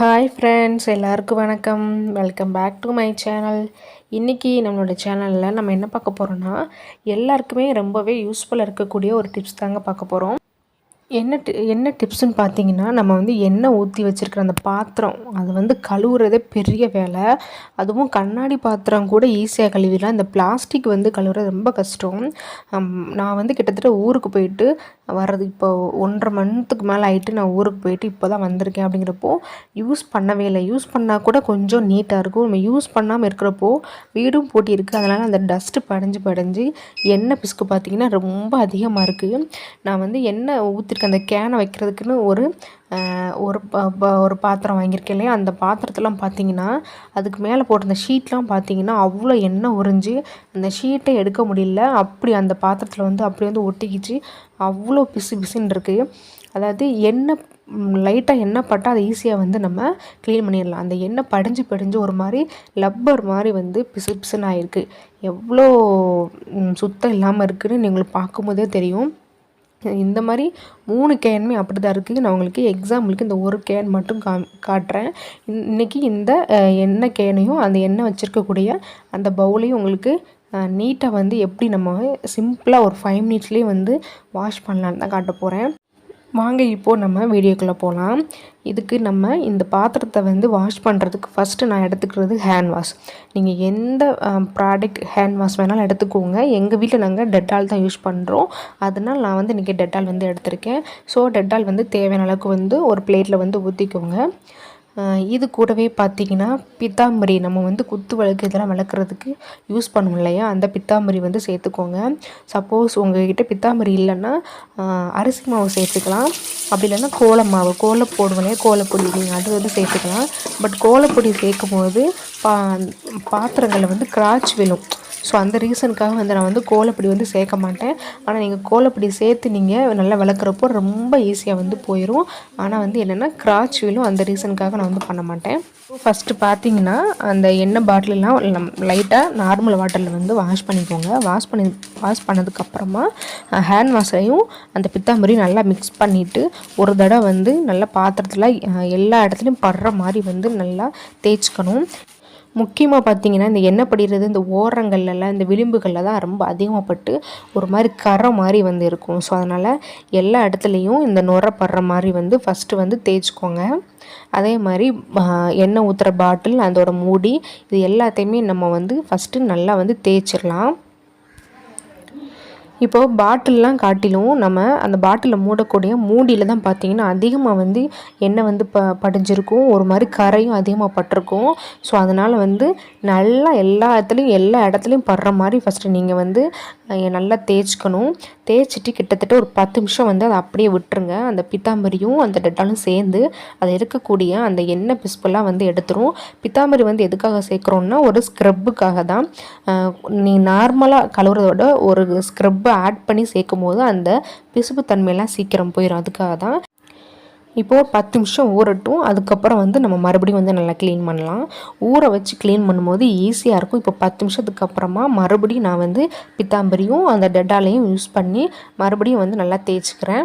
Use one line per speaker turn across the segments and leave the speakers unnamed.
Hi friends, எல்லாருக்கும் வணக்கம். Welcome back to my channel. இன்றைக்கி நம்மளோட சேனலில் நம்ம என்ன பார்க்க போகிறோன்னா, எல்லாருக்குமே ரொம்பவே யூஸ்ஃபுல்லாக இருக்கக்கூடிய ஒரு டிப்ஸ் தாங்க பார்க்க போகிறோம். என்ன டிப்ஸ்ன்னு பார்த்தீங்கன்னா, நம்ம எண்ணெய் ஊற்றி வச்சுருக்கிற அந்த பாத்திரம் அது கழுவுறதே பெரிய வேலை. அதுவும் கண்ணாடி பாத்திரம் கூட ஈஸியாக கழுவிடலாம். இந்த பிளாஸ்டிக் கழுவுறது ரொம்ப கஷ்டம். நான் கிட்டத்தட்ட ஊருக்கு போயிட்டு வர்றது இப்போ 1.5 மந்த்துக்கு மேலே ஆகிட்டு நான் ஊருக்கு போயிட்டு இப்போ தான் வந்திருக்கேன். அப்படிங்கிறப்போ யூஸ் பண்ணவே இல்லை. யூஸ் பண்ணால் கூட கொஞ்சம் நீட்டாக இருக்கும். நம்ம யூஸ் பண்ணாமல் இருக்கிறப்போ வீடும் போட்டி இருக்குது. அதனால் அந்த டஸ்ட்டு படிஞ்சு எண்ணெய் பிசுக்கு பார்த்திங்கன்னா ரொம்ப அதிகமாக இருக்குது. நான் எண்ணெய் ஊற்றிருக்கேன். அந்த கேனை வைக்கிறதுக்குன்னு ஒரு பாத்திரம் வாங்கியிருக்கேன் இல்லையா, அந்த பாத்திரத்தெல்லாம் பார்த்திங்கன்னா அதுக்கு மேலே போட்ட அந்த ஷீட்லாம் பார்த்திங்கன்னா அவ்வளோ எண்ணெய் உறிஞ்சி அந்த ஷீட்டை எடுக்க முடியல. அப்படி அந்த பாத்திரத்தில் அப்படி ஒட்டிக்கிச்சு. அவ்வளோ பிசுன்னு இருக்குது. அதாவது லைட்டாக எண்ணெய் பட்டால் அதை ஈஸியாக நம்ம க்ளீன் பண்ணிடலாம். அந்த எண்ணெய் படிஞ்சு ஒரு மாதிரி லப்பர் மாதிரி பிசுன்னு ஆகிருக்கு. எவ்வளோ சுத்தம் இல்லாமல் இருக்குதுன்னு நீங்கள் பார்க்கும்போதே தெரியும். இந்த மாதிரி 3 கேனுமே அப்படி தான் இருக்குது. நான் உங்களுக்கு எக்ஸாம்பிளுக்கு இந்த ஒரு கேன் மட்டும் காட்டுறேன். இன்றைக்கி இந்த எண்ணெய் கேனையும் அந்த எண்ணெய் வச்சுருக்கக்கூடிய அந்த பவுலையும் உங்களுக்கு நீட்டாக எப்படி நம்ம சிம்பிளாக ஒரு 5 மினிட்ஸ்லேயே வாஷ் பண்ணலான்னு தான் காட்ட போகிறேன். வாங்க இப்போது நம்ம வீடியோக்குள்ளே போகலாம். இதுக்கு நம்ம இந்த பாத்திரத்தை வாஷ் பண்ணுறதுக்கு ஃபஸ்ட்டு நான் எடுத்துக்கிறது ஹேண்ட் வாஷ். நீங்கள் எந்த ப்ராடக்ட் ஹேண்ட் வாஷ் வேணாலும் எடுத்துக்கோங்க. எங்கள் வீட்டில் நாங்கள் டெட்டால் தான் யூஸ் பண்ணுறோம். அதனால் நான் இன்றைக்கி டெட்டால் எடுத்திருக்கேன். ஸோ டெட்டால் தேவையான அளவுக்கு ஒரு பிளேட்டில் ஊற்றிக்கோங்க. இது கூடவே பார்த்திங்கன்னா பித்தாம்பரி, நம்ம குத்து விளக்கு இதெல்லாம் விளக்குறதுக்கு யூஸ் பண்ணுவோம் இல்லையா, அந்த பித்தாம்பரி சேர்த்துக்கோங்க. சப்போஸ் உங்கள்கிட்ட பித்தாம்பரி இல்லைன்னா அரிசி மாவு சேர்த்துக்கலாம். அப்படி இல்லைன்னா கோலமாவு போடுவோம் இல்லையா, கோலப்பொடி, நீங்கள் அது சேர்த்துக்கலாம். பட் கோலப்பொடி சேர்க்கும் போது பாத்திரங்களில் கிராச் விழும். ஸோ அந்த ரீசனுக்காக நான் கோலப்பொடி சேர்க்க மாட்டேன். ஆனால் நீங்கள் கோலப்பொடி சேர்த்து நீங்கள் நல்லா விளக்குறப்போ ரொம்ப ஈஸியாக போயிடும். ஆனால் என்னென்னா கிராச் விழும். அந்த ரீசனுக்காக நான் பண்ண மாட்டேன். ஃபஸ்ட்டு பார்த்தீங்கன்னா அந்த எண்ணெய் பாட்டிலெலாம் லைட்டாக நார்மல் வாட்டரில் வாஷ் பண்ணிக்கோங்க. வாஷ் பண்ணதுக்கப்புறமா ஹேண்ட் வாஷையும் அந்த பித்தாம்பரியும் நல்லா மிக்ஸ் பண்ணிவிட்டு ஒரு தடவை நல்லா பாத்திரத்தில் எல்லா இடத்துலையும் படுற மாதிரி நல்லா தேய்ச்சிக்கணும். முக்கியமாக பார்த்திங்கன்னா இந்த எண்ணெய் படிகிறது இந்த ஓரங்கள்லாம் இந்த விளிம்புகளில் தான் ரொம்ப அதிகமாக பட்டு ஒரு மாதிரி கரை மாதிரி இருக்கும். ஸோ அதனால் எல்லா இடத்துலையும் இந்த நுரை படுற மாதிரி ஃபஸ்ட்டு தேய்ச்சிக்கோங்க. அதே மாதிரி எண்ணெய் ஊற்றுற பாட்டில், அதோட மூடி, இது எல்லாத்தையுமே நம்ம ஃபஸ்ட்டு நல்லா தேய்ச்சிடலாம். இப்போது பாட்டிலெலாம் காட்டிலும் நம்ம அந்த பாட்டிலில் மூடக்கூடிய மூடியில் தான் பார்த்திங்கன்னா அதிகமாக எண்ணெய் படிஞ்சிருக்கும். ஒரு மாதிரி கரையும் அதிகமாக பட்டிருக்கும். ஸோ அதனால் நல்லா எல்லா இடத்துலையும் படுற மாதிரி ஃபஸ்ட்டு நீங்கள் நல்லா தேய்ச்சிக்கணும். தேய்ச்சிட்டு கிட்டத்தட்ட ஒரு 10 நிமிஷம் அதை அப்படியே விட்டுருங்க. அந்த பித்தாம்பரியும் அந்த டெட்டாலும் சேர்ந்து அதை இருக்கக்கூடிய அந்த எண்ணெய் பிசுப்பெல்லாம் எடுத்துரும். பித்தாம்பரி எதுக்காக சேர்க்குறோன்னா ஒரு ஸ்க்ரப்புக்காக தான். நீ நார்மலாக கழுவுறதோட ஒரு ஸ்க்ரப்பு ஆட் பண்ணி சேர்க்கும் போது அந்த பிசுப்பு தன்மையெல்லாம் சீக்கிரம் போயிடும். அதுக்காக தான். இப்போது 10 நிமிஷம் ஊறட்டும். அதுக்கப்புறம் நம்ம மறுபடியும் நல்லா க்ளீன் பண்ணலாம். ஊற வச்சு க்ளீன் பண்ணும்போது ஈஸியாக இருக்கும். இப்போ 10 நிமிஷத்துக்கு அப்புறமா மறுபடியும் நான் பித்தாம்பரியும் அந்த டெட்டாலையும் யூஸ் பண்ணி மறுபடியும் நல்லா தேய்ச்சிக்கிறேன்.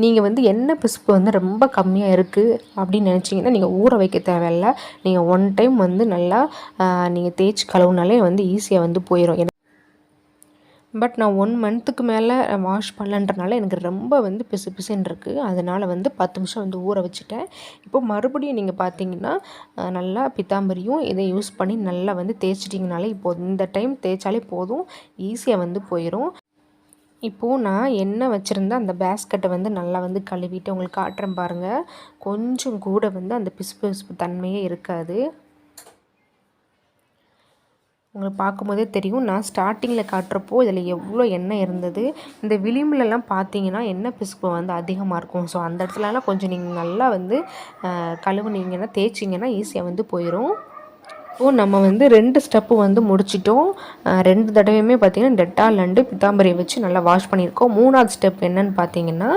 நீங்கள் எண்ணெய் பிசுப்பு ரொம்ப கம்மியாக இருக்குது அப்படின்னு நினச்சிங்கன்னா நீங்கள் ஊற வைக்க தேவையில்லை. நீங்கள் 1 டைம் நல்லா நீங்கள் தேய்ச்சி கழுவுனாலே ஈஸியாக போயிடும். பட் நான் 1 மந்த்துக்கு மேலே வாஷ் பண்ணலன்றனால எனக்கு ரொம்ப பிசுன்னு இருக்குது. அதனால் 10 நிமிஷம் ஊற வச்சுட்டேன். இப்போது மறுபடியும் நீங்கள் பார்த்தீங்கன்னா நல்லா பித்தாம்பரியும் இதை யூஸ் பண்ணி நல்லா தேய்ச்சிட்டிங்கனாலே இப்போது இந்த டைம் தேய்ச்சாலே போதும், ஈஸியாக போயிடும். இப்போது நான் எண்ணெய் வச்சுருந்த அந்த பேஸ்கெட்டை நல்லா கழுவிட்டு உங்களுக்கு காட்டுறேன் பாருங்கள். கொஞ்சம் கூட அந்த பிசுப்பு தன்மையே இருக்காது. உங்களுக்கு பார்க்கும்போதே தெரியும். நான் ஸ்டார்டிங்கில் காட்டுறப்போ இதில் எவ்வளோ எண்ணெய் இருந்தது. இந்த விளிம்புலலாம் பார்த்தீங்கன்னா எண்ணெய் பிசுப்பு அதிகமாக இருக்கும். ஸோ அந்த இடத்துலலாம் கொஞ்சம் நீங்கள் நல்லா கழுவுனீங்கன்னா தேய்ச்சிங்கன்னா ஈஸியாக போயிடும். இப்போது நம்ம 2 ஸ்டெப்பு முடிச்சிட்டோம். 2 தடவையுமே பார்த்திங்கன்னா டெட்டால் அண்டு பித்தாம்பரியை வச்சு நல்லா வாஷ் பண்ணியிருக்கோம். 3ஆவது ஸ்டெப் என்னன்னு பார்த்தீங்கன்னா,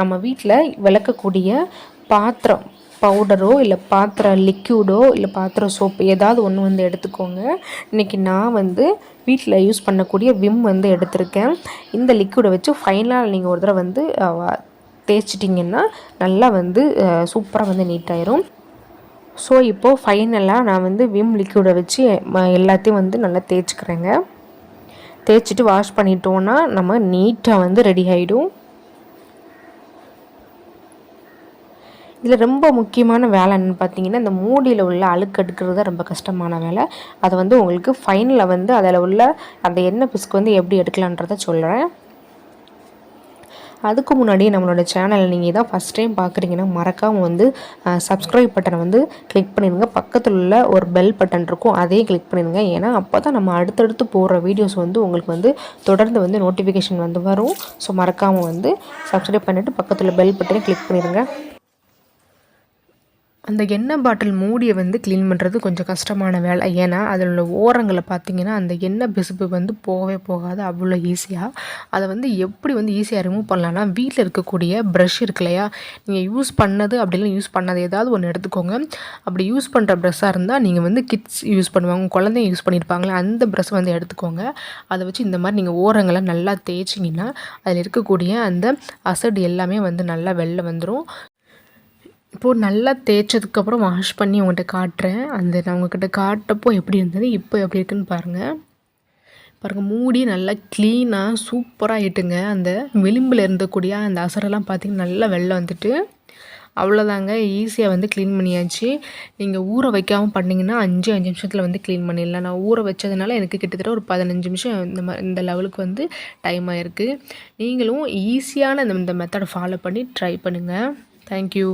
நம்ம வீட்டில் விளக்கக்கூடிய பாத்திரம் பவுடரோ இல்லை பாத்திர லிக்யூடோ இல்லை பாத்திர சோப்பு ஏதாவது ஒன்று எடுத்துக்கோங்க. இன்றைக்கி நான் வீட்டில் யூஸ் பண்ணக்கூடிய விம் எடுத்திருக்கேன். இந்த லிக்யூடை வச்சு ஃபைனலாக நீங்கள் ஒரு தடவை தேய்ச்சிட்டிங்கன்னா நல்லா வந்து சூப்பராக வந்து நீட்டாயிரும். ஸோ இப்போது ஃபைனலாக நான் வந்து விம் லிக்விடை வச்சு எல்லாத்தையும் வந்து நல்லா தேய்ச்சிக்கிறேங்க. தேய்ச்சிட்டு வாஷ் பண்ணிட்டோன்னா நம்ம நீட்டாக வந்து ரெடி ஆகிடும். இதில் ரொம்ப முக்கியமான வேலை என்னென்னு பார்த்தீங்கன்னா, இந்த மூடியில் உள்ள அழுக்கு எடுக்கிறது தான் ரொம்ப கஷ்டமான வேலை. அதை வந்து உங்களுக்கு ஃபைனலில் வந்து அதில் உள்ள அந்த எண்ணெய் பிசுக்கு வந்து எப்படி எடுக்கலான்றதை சொல்கிறேன். அதுக்கு முன்னாடி நம்மளோட சேனலை நீங்கள் இதான் ஃபஸ்ட் டைம் பார்க்குறீங்கன்னா மறக்காமல் வந்து சப்ஸ்கிரைப் பட்டனை வந்து கிளிக் பண்ணிடுங்க. பக்கத்தில் உள்ள ஒரு பெல் பட்டன் இருக்கும், அதையும் கிளிக் பண்ணிடுங்க. ஏன்னா அப்போ தான் நம்ம அடுத்தடுத்து போடுற வீடியோஸ் வந்து உங்களுக்கு வந்து தொடர்ந்து வந்து நோட்டிஃபிகேஷன் வந்து வரும். ஸோ மறக்காமல் வந்து சப்ஸ்கிரைப் பண்ணிவிட்டு பக்கத்தில் பெல் பட்டனை கிளிக் பண்ணிடுங்க. அந்த எண்ணெய் பாட்டில் மூடியை வந்து க்ளீன் பண்ணுறது கொஞ்சம் கஷ்டமான வேலை. ஏன்னா அதில் உள்ள ஓரங்களை பார்த்திங்கன்னா அந்த எண்ணெய் பிசுப்பு வந்து போகவே போகாது அவ்வளோ ஈஸியாக. அதை வந்து எப்படி வந்து ஈஸியாக ரிமூவ் பண்ணலான்னா, வீட்டில் இருக்கக்கூடிய ப்ரஷ் இருக்கு இல்லையா, நீங்கள் யூஸ் பண்ணது அப்படிலாம் யூஸ் பண்ணது ஏதாவது ஒன்று எடுத்துக்கோங்க. அப்படி யூஸ் பண்ணுற ப்ரஷ்ஷாக இருந்தால் நீங்கள் வந்து கிட்ஸ் யூஸ் பண்ணுவாங்க, குழந்தைங்க யூஸ் பண்ணியிருப்பாங்களே அந்த ப்ரஷ் வந்து எடுத்துக்கோங்க. அதை வச்சு இந்த மாதிரி நீங்கள் ஓரங்களை நல்லா தேய்ச்சிங்கன்னா அதில் இருக்கக்கூடிய அந்த அசடு எல்லாமே வந்து நல்லா வெளில வந்துடும். இப்போது நல்லா தேய்ச்சதுக்கப்புறம் வாஷ் பண்ணி உங்கள்கிட்ட காட்டுறேன். நான் உங்கள்கிட்ட காட்டப்போ எப்படி இருந்தது, இப்போ எப்படி இருக்குன்னு பாருங்கள். மூடி நல்லா க்ளீனாக சூப்பராக ஆகிட்டுங்க. அந்த விளிம்பில் இருந்தக்கூடிய அந்த அசரெல்லாம் பார்த்திங்கன்னா நல்லா வெளில வந்துட்டு அவ்வளோதாங்க. ஈஸியாக வந்து க்ளீன் பண்ணியாச்சு. நீங்கள் ஊற வைக்காமல் பண்ணிங்கன்னா 5 நிமிஷத்தில் வந்து க்ளீன் பண்ணிடலாம். நான் ஊற வச்சதுனால எனக்கு கிட்டத்தட்ட ஒரு 15 நிமிஷம் இந்த லெவலுக்கு வந்து டைம் ஆகிருக்கு. நீங்களும் ஈஸியான இந்த மெத்தடை ஃபாலோ பண்ணி ட்ரை பண்ணுங்கள். தேங்க்யூ.